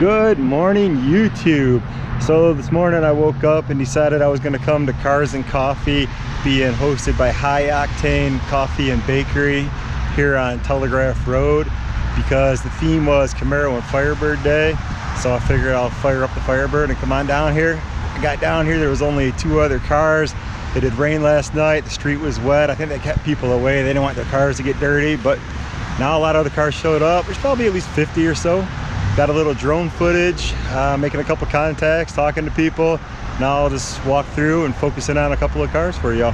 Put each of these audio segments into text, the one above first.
Good morning, YouTube. So this morning I woke up and decided I was going to come to Cars and Coffee, being hosted by High Octane Coffee and Bakery here on Telegraph Road, because the theme was Camaro and Firebird Day. So I figured I'll fire up the Firebird and come on down here. I got down here, there was only 2 other cars. It had rained last night, the street was wet. I think they kept people away. They didn't want their cars to get dirty, but now a lot of other cars showed up. There's probably at least 50 or so. Got a little drone footage, making a couple contacts, talking to people. Now I'll just walk through and focus in on a couple of cars for y'all.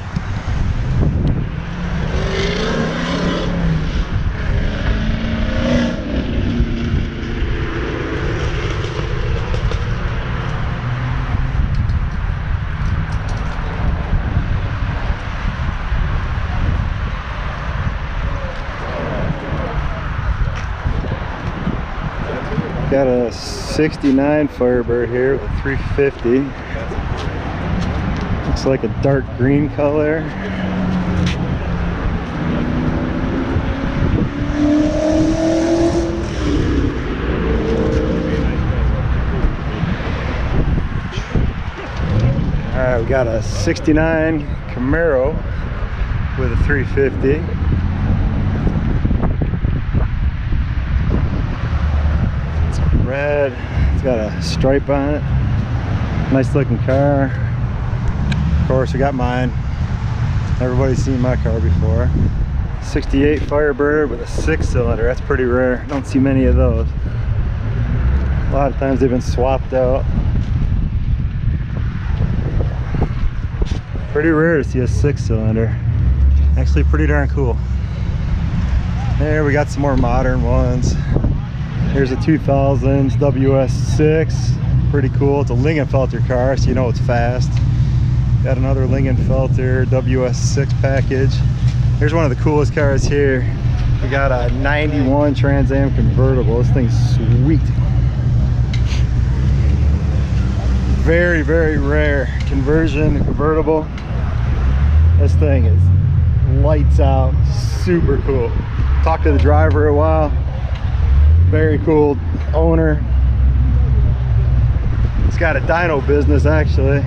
Got a 69 Firebird here with a 350. Looks like a dark green color. Alright, we got a 69 Camaro with a 350. Red, it's got a stripe on it. Nice looking car. Of course, we got mine. Everybody's seen my car before. 68 Firebird with a 6-cylinder. That's pretty rare. Don't see many of those. A lot of times they've been swapped out. Pretty rare to see a 6-cylinder. Actually pretty darn cool. There we got some more modern ones. Here's a 2000s WS6, pretty cool. It's a Lingenfelter car, so you know it's fast. Got another Lingenfelter WS6 package. Here's one of the coolest cars here. We got a 91 Trans Am convertible. This thing's sweet. Very, very rare conversion convertible. This thing is lights out, super cool. Talked to the driver a while. Very cool owner. It's got a dyno business actually.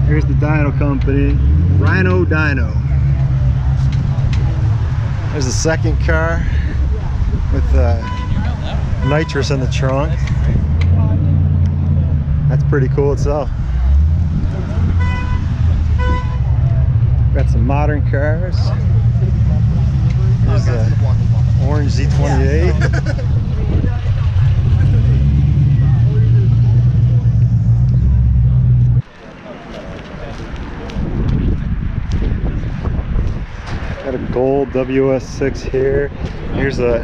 Here's the dyno company, Rhino Dyno. There's a second car with nitrous in the trunk. That's pretty cool itself. Got some modern cars. There's a orange Z28. Got a gold WS6 here. Here's a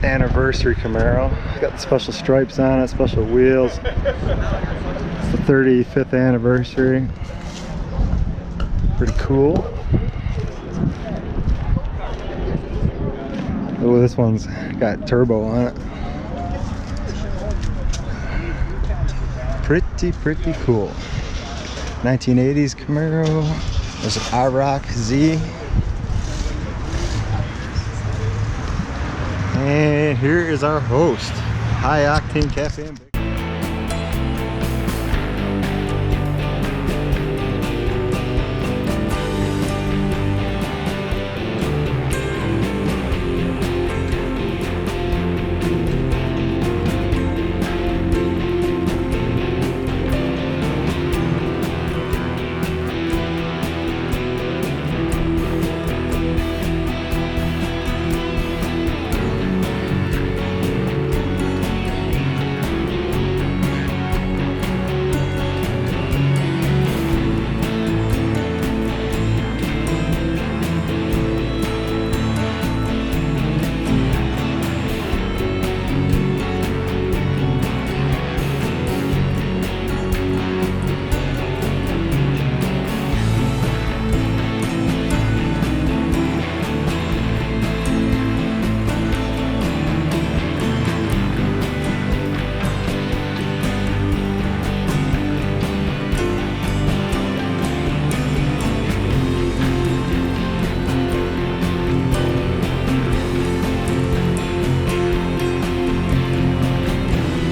anniversary Camaro. Got the special stripes on it, special wheels. It's the 35th anniversary. Pretty cool. Oh, this one's got turbo on it. Pretty cool. 1980s Camaro. There's an IROC Z. And here is our host, High Octane Cafe and Bakery.